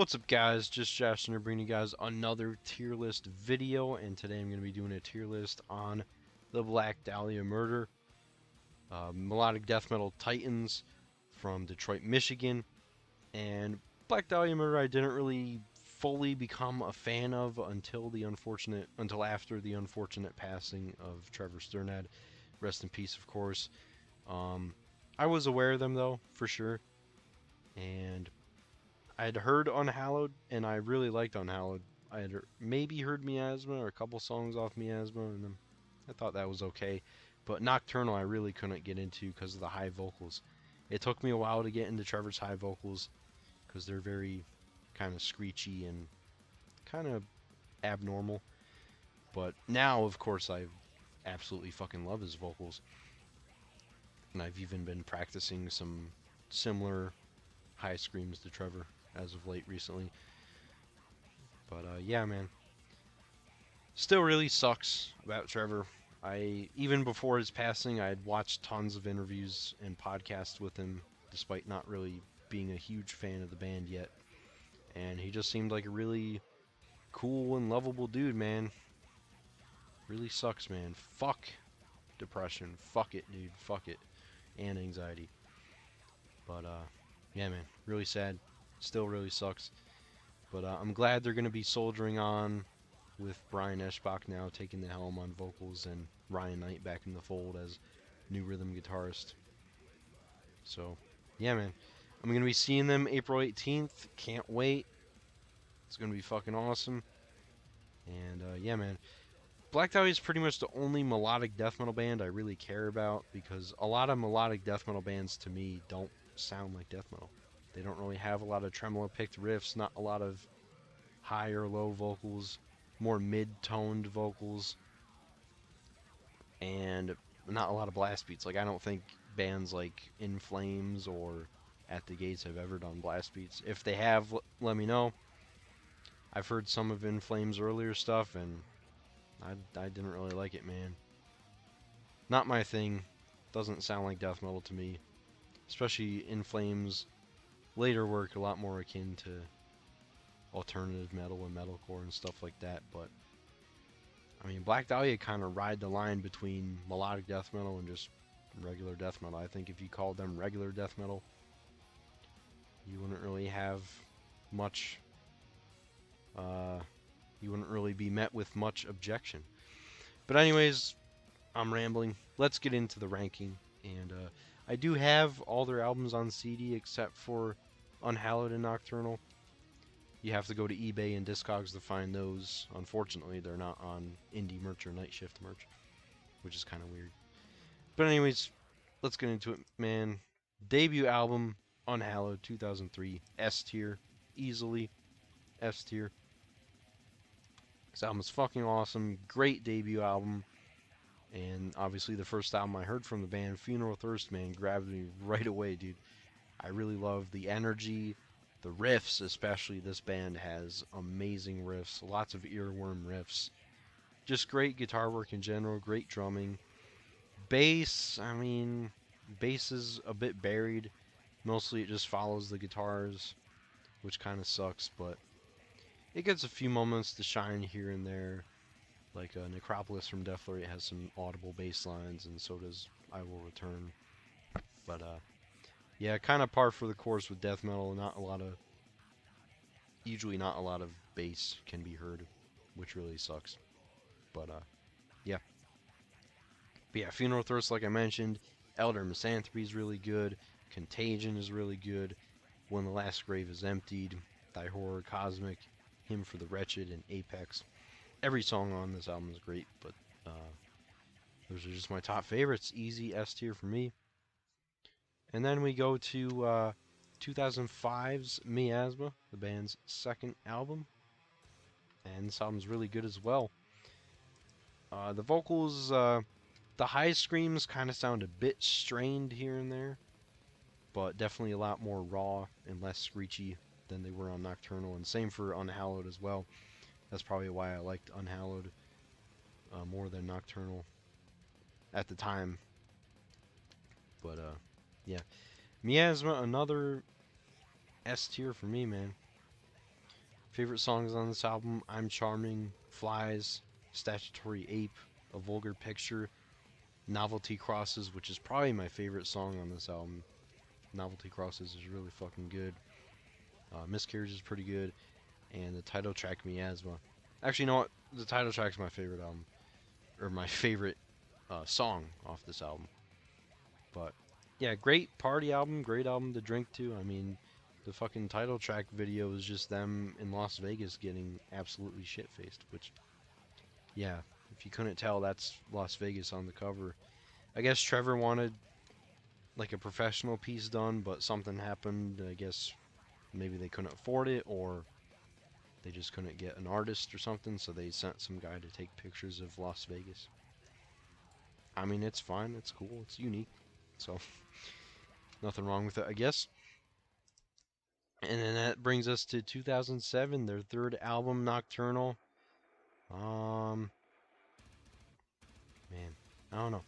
What's up, guys? Just Josh here bringing you guys another tier list video, and today I'm going to be doing a tier list on the Black Dahlia murder. Melodic death metal titans from Detroit, Michigan, and Black Dahlia murder I didn't really fully become a fan of until after the unfortunate passing of Trevor Strnad. Rest in peace, of course. I was aware of them though, for sure, and I'd heard Unhallowed, and I really liked Unhallowed. I had maybe heard Miasma or a couple songs off Miasma, and I thought that was okay. But Nocturnal I really couldn't get into because of the high vocals. It took me a while to get into Trevor's high vocals because they're very kind of screechy and kind of abnormal. But now, of course, I absolutely fucking love his vocals. And I've even been practicing some similar high screams to Trevor as of late recently. But yeah, man. Still really sucks about Trevor. Even before his passing, I had watched tons of interviews and podcasts with him, despite not really being a huge fan of the band yet. And he just seemed like a really cool and lovable dude, man. Really sucks, man. Fuck depression. Fuck it, dude. Fuck it. And anxiety. But yeah, man. Really sad. Still really sucks. But I'm glad they're going to be soldiering on with Brian Eschbach now taking the helm on vocals and Ryan Knight back in the fold as new rhythm guitarist. So, yeah, man. I'm going to be seeing them April 18th. Can't wait. It's going to be fucking awesome. And, yeah, man. Black Dahlia is pretty much the only melodic death metal band I really care about because a lot of melodic death metal bands to me don't sound like death metal. They don't really have a lot of tremolo-picked riffs, not a lot of high or low vocals, more mid-toned vocals, and not a lot of blast beats. Like, I don't think bands like In Flames or At the Gates have ever done blast beats. If they have, let me know. I've heard some of In Flames' earlier stuff, and I didn't really like it, man. Not my thing. Doesn't sound like death metal to me. Especially In Flames' later work, a lot more akin to alternative metal and metalcore and stuff like that. But I mean, Black Dahlia kind of ride the line between melodic death metal and just regular death metal. I think if you called them regular death metal, you wouldn't really have much. You wouldn't really be met with much objection. But anyways, I'm rambling. Let's get into the ranking. And I do have all their albums on CD except for Unhallowed and Nocturnal. You have to go to eBay and Discogs to find those. Unfortunately, they're not on Indie Merch or Night Shift Merch, which is kind of weird. But anyways, let's get into it, man. Debut album, Unhallowed, 2003, S tier, easily S tier. This album is fucking awesome. Great debut album. And obviously the first album I heard from the band, Funeral Thirst, man, grabbed me right away, dude. I really love the energy, the riffs, especially. This band has amazing riffs, lots of earworm riffs. Just great guitar work in general, great drumming. Bass, I mean, bass is a bit buried. Mostly it just follows the guitars, which kind of sucks, but it gets a few moments to shine here and there. Like Necropolis from Deflorate has some audible bass lines, and so does I Will Return. But yeah, kind of par for the course with death metal. Usually not a lot of bass can be heard, which really sucks. But yeah. But yeah, Funeral Thirst, like I mentioned, Elder Misanthropy is really good. Contagion is really good. When the Last Grave is Emptied, Thy Horror Cosmic, Hymn for the Wretched, and Apex. Every song on this album is great, but those are just my top favorites. Easy S tier for me. And then we go to 2005's Miasma, the band's second album. And this album's really good as well. The vocals, the high screams kind of sound a bit strained here and there, but definitely a lot more raw and less screechy than they were on Nocturnal, and same for Unhallowed as well. That's probably why I liked Unhallowed more than Nocturnal at the time. But yeah, Miasma, another S tier for me, man. Favorite songs on this album: I'm Charming, Flies, Statutory Ape, A Vulgar Picture, Novelty Crosses, which is probably my favorite song on this album. Novelty Crosses is really fucking good. Miscarriage is pretty good. And the title track, Miasma. Actually, you know what? The title track's my favorite album. Or my favorite song off this album. But, yeah, great party album. Great album to drink to. I mean, the fucking title track video is just them in Las Vegas getting absolutely shit-faced. Which, yeah, if you couldn't tell, that's Las Vegas on the cover. I guess Trevor wanted like a professional piece done, but something happened. I guess maybe they couldn't afford it, or they just couldn't get an artist or something, so they sent some guy to take pictures of Las Vegas. I mean, it's fine, it's cool, it's unique, so nothing wrong with it, I guess. And then that brings us to 2007, their third album, Nocturnal. Man, I don't know.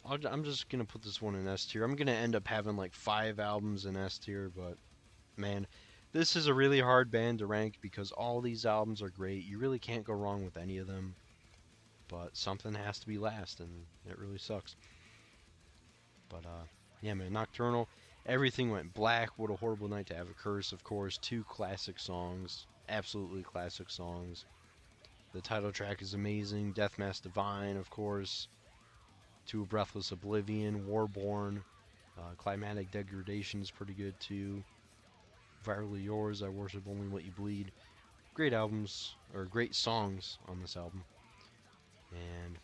I'm just gonna put this one in S tier. I'm gonna end up having like 5 albums in S tier, but man, this is a really hard band to rank because all these albums are great. You really can't go wrong with any of them. But something has to be last, and it really sucks. But yeah, man, Nocturnal. Everything went black. What a horrible night to have a curse. Of course, 2 classic songs, absolutely classic songs. The title track is amazing. Death Mass Divine, of course. To a Breathless Oblivion, Warborn. Climatic Degradation is pretty good too. Virally Yours, I Worship Only What You Bleed. Great albums, or great songs on this album. And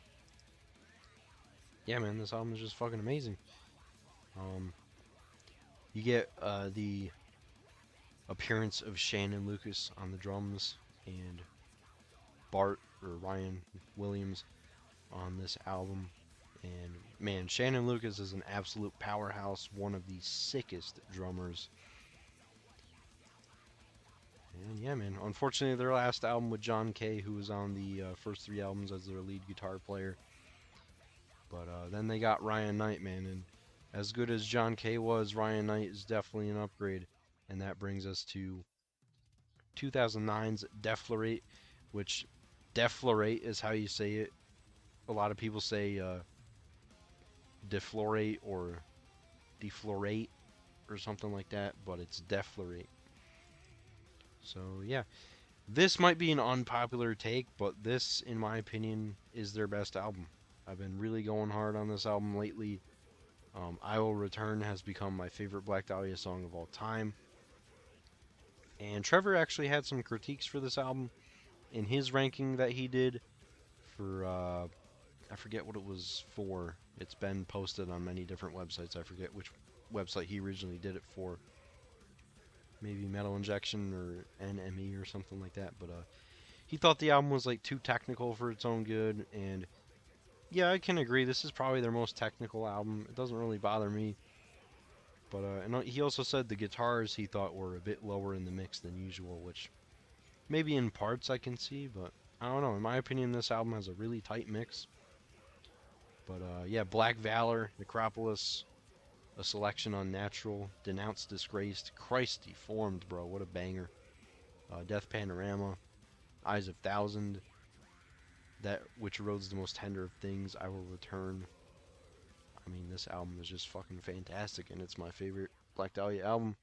yeah, man, this album is just fucking amazing. You get the appearance of Shannon Lucas on the drums and Bart or Ryan Williams on this album. And man, Shannon Lucas is an absolute powerhouse, one of the sickest drummers. And yeah, man, unfortunately, their last album with John Kay, who was on the first 3 albums as their lead guitar player. But then they got Ryan Knight, man, and as good as John Kay was, Ryan Knight is definitely an upgrade. And that brings us to 2009's Deflorate, which Deflorate is how you say it. A lot of people say Deflorate or Deflorate or something like that, but it's Deflorate. So yeah, this might be an unpopular take, but this, in my opinion, is their best album. I've been really going hard on this album lately. I Will Return has become my favorite Black Dahlia song of all time. And Trevor actually had some critiques for this album in his ranking that he did for, I forget what it was for. It's been posted on many different websites. I forget which website he originally did it for. Maybe Metal Injection or NME or something like that. But he thought the album was like too technical for its own good. And yeah, I can agree. This is probably their most technical album. It doesn't really bother me. But and he also said the guitars he thought were a bit lower in the mix than usual, which maybe in parts I can see, but I don't know. In my opinion, this album has a really tight mix. But yeah, Black Valor, Necropolis, A Selection Unnatural, Denounce Disgraced, Christ Deformed, bro, what a banger. Death Panorama, Eyes of Thousand, That Which Erodes the Most Tender of Things, I Will Return. I mean, this album is just fucking fantastic, and it's my favorite Black Dahlia album.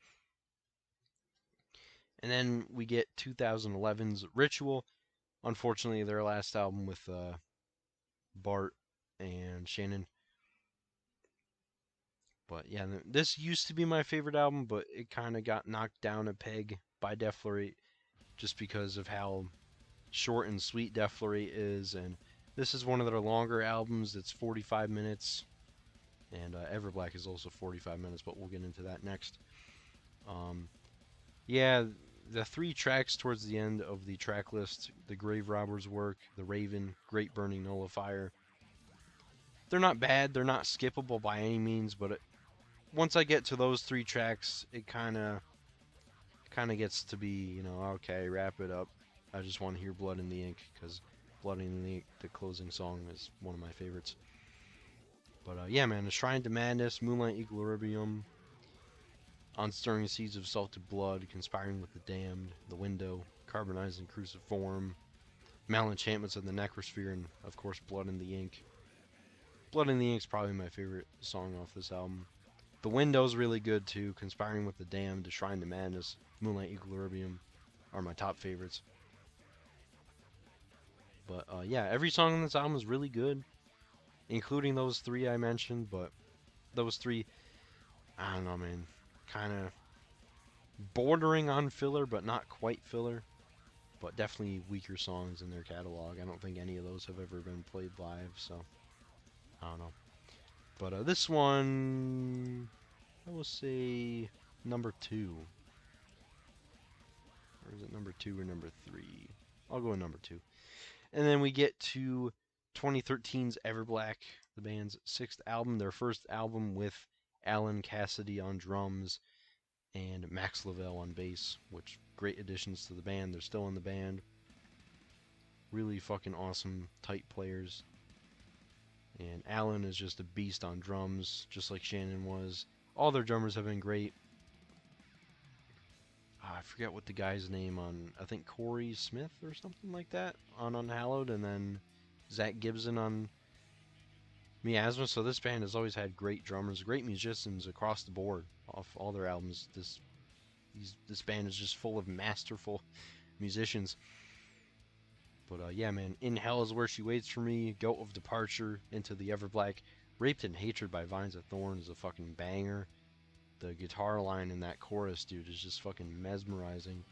And then we get 2011's Ritual. Unfortunately, their last album with Bart and Shannon. But yeah, this used to be my favorite album, but it kind of got knocked down a peg by Deflorate just because of how short and sweet Deflorate is. And this is one of their longer albums. It's 45 minutes. And Everblack is also 45 minutes, but we'll get into that next. Yeah, the 3 tracks towards the end of the track list, The Grave Robber's Work, The Raven, Great Burning Nullifier, they're not bad, they're not skippable by any means, but once I get to those 3 tracks, it kind of gets to be, you know, okay, wrap it up. I just want to hear Blood in the Ink, because Blood in the Ink, the closing song, is one of my favorites. But yeah, man, A Shrine to Madness, Moonlight Equilibrium, On stirring seeds of salted blood, conspiring with the damned, the window, carbonizing cruciform, malenchantments of the necrosphere, and of course Blood in the Ink. Blood in the Ink's probably my favorite song off this album. The window's really good too, conspiring with the damned, shrine to madness, Moonlight Equilibrium are my top favorites. But yeah, every song on this album is really good, including those three I mentioned, but those three, I don't know, man, kind of bordering on filler, but not quite filler. But definitely weaker songs in their catalog. I don't think any of those have ever been played live, so I don't know. But this one, I will say number 2. Or is it number 2 or number 3? I'll go with number 2. And then we get to 2013's Everblack, the band's 6th album, their first album with Alan Cassidy on drums and Max Lavelle on bass, which great additions to the band. They're still in the band. Really fucking awesome, tight players. And Alan is just a beast on drums, just like Shannon was. All their drummers have been great. I forget what the guy's name on, I think Corey Smith or something like that on Unhallowed, and then Zach Gibson on Miasma. So this band has always had great drummers, great musicians across the board off all their albums. This band is just full of masterful musicians. But yeah, man, In Hell is Where She Waits for Me, Goat of Departure, Into the Everblack, Raped in Hatred by Vines of Thorn is a fucking banger. The guitar line in that chorus, dude, is just fucking mesmerizing.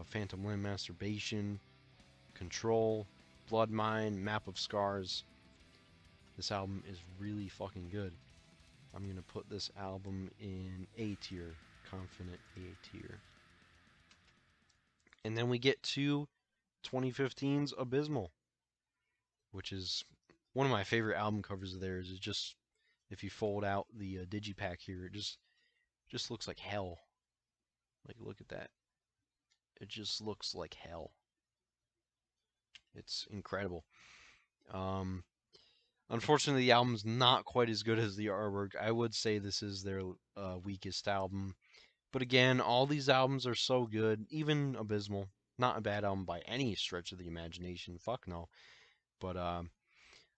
Phantom Limb, Masturbation, Control, Blood Mine, Map of Scars. This album is really fucking good. I'm going to put this album in A tier, confident A tier. And then we get to 2015's Abysmal, which is one of my favorite album covers of theirs. Is just, if you fold out the digipack here, it just looks like hell. Like, look at that. It just looks like hell. It's incredible. Unfortunately, the album's not quite as good as the artwork. I would say this is their weakest album. But again, all these albums are so good. Even Abysmal, not a bad album by any stretch of the imagination. Fuck no. But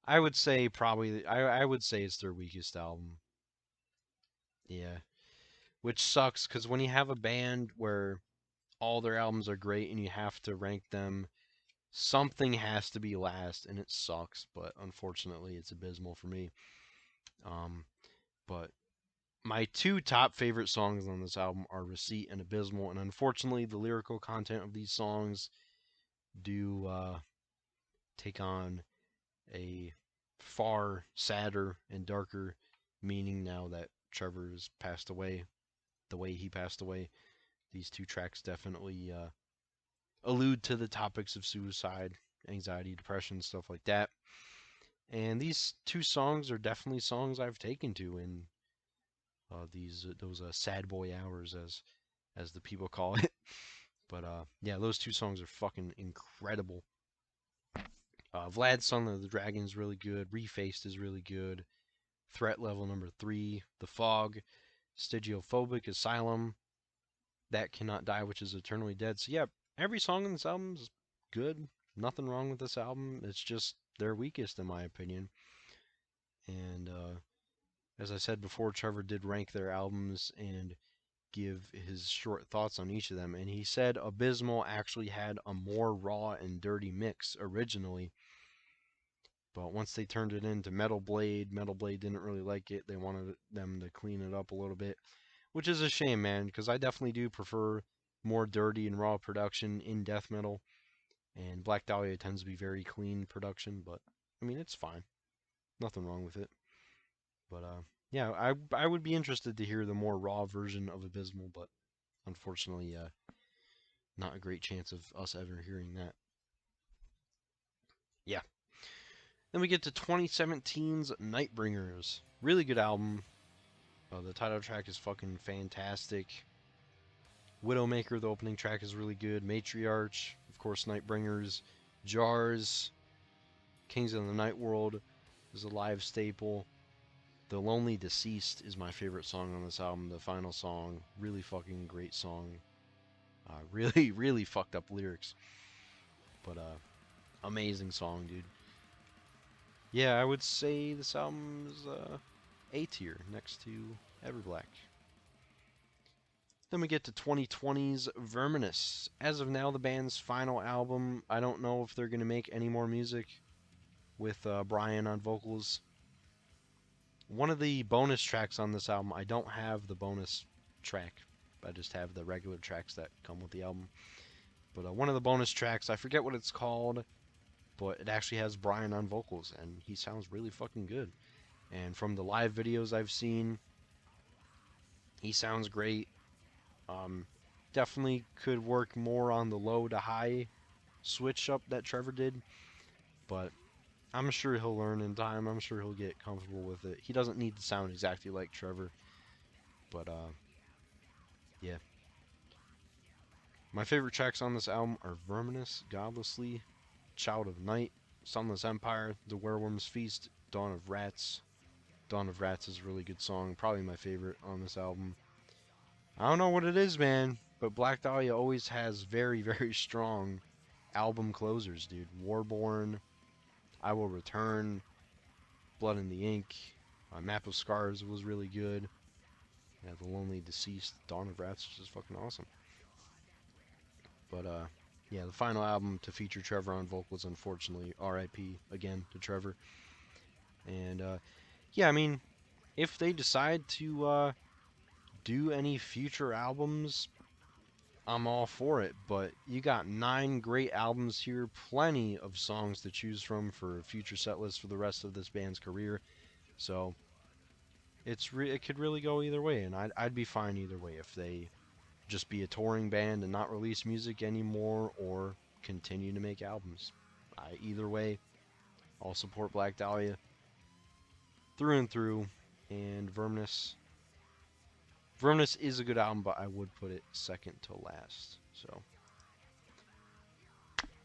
I would say probably I would say it's their weakest album. Yeah, which sucks because when you have a band where all their albums are great and you have to rank them, something has to be last, and it sucks. But unfortunately, it's Abysmal for me. But my two top favorite songs on this album are Receipt and Abysmal, and unfortunately, the lyrical content of these songs do take on a far sadder and darker meaning now that Trevor has passed away. The way he passed away, these two tracks definitely allude to the topics of suicide, anxiety, depression, stuff like that. And these two songs are definitely songs I've taken to in those sad boy hours, as the people call it. But yeah, those two songs are fucking incredible. Vlad's Song of the Dragon is really good. Refaced is really good. Threat Level number 3, The Fog, Stygiophobic, Asylum, That Cannot Die, which is Eternally Dead. So yeah, every song in this album is good. Nothing wrong with this album. It's just their weakest, in my opinion. And as I said before, Trevor did rank their albums and give his short thoughts on each of them. And he said Abysmal actually had a more raw and dirty mix originally. But once they turned it into Metal Blade didn't really like it. They wanted them to clean it up a little bit, which is a shame, man, because I definitely do prefer more dirty and raw production in death metal. And Black Dahlia tends to be very clean production, but I mean, it's fine. Nothing wrong with it. But yeah, I would be interested to hear the more raw version of Abysmal, but unfortunately, not a great chance of us ever hearing that. Yeah. Then we get to 2017's Nightbringers. Really good album. The title track is fucking fantastic. Widowmaker, the opening track, is really good. Matriarch, of course, Nightbringers. Jars, Kings of the Night World is a live staple. The Lonely Deceased is my favorite song on this album. The final song, really fucking great song. Really, really fucked up lyrics, but amazing song, dude. Yeah, I would say this album is A tier next to Everblack. Then we get to 2020's Verminous. As of now, the band's final album. I don't know if they're going to make any more music with Brian on vocals. One of the bonus tracks on this album, I don't have the bonus track. I just have the regular tracks that come with the album. But one of the bonus tracks, I forget what it's called, but it actually has Brian on vocals, and he sounds really fucking good. And from the live videos I've seen, he sounds great. Definitely could work more on the low to high switch up that Trevor did, but I'm sure he'll learn in time. I'm sure he'll get comfortable with it. He doesn't need to sound exactly like Trevor, but yeah. My favorite tracks on this album are Verminous, Godlessly, Child of Night, Sunless Empire, The Werewolf's Feast, Dawn of Rats. Dawn of Rats is a really good song, probably my favorite on this album. I don't know what it is, man, but Black Dahlia always has very, very strong album closers, dude. Warborn, I Will Return, Blood in the Ink, Map of Scars was really good. Yeah, The Lonely Deceased, Dawn of Rats is just fucking awesome. But yeah, the final album to feature Trevor on vocals, unfortunately, R.I.P. again to Trevor. And yeah, I mean, if they decide to do any future albums, I'm all for it. But you got 9 great albums here, plenty of songs to choose from for future set lists for the rest of this band's career. So it could really go either way, and I'd be fine either way if they just be a touring band and not release music anymore, or continue to make albums. Either way, I'll support Black Dahlia through and through. And Verminous is a good album, but I would put it second to last. So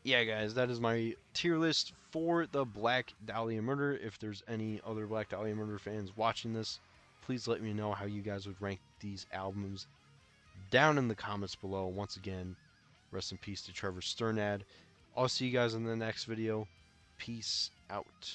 yeah, guys, that is my tier list for the Black Dahlia Murder. If there's any other Black Dahlia Murder fans watching this, please let me know how you guys would rank these albums down in the comments below. Once again, rest in peace to Trevor Strnad. I'll see you guys in the next video. Peace out.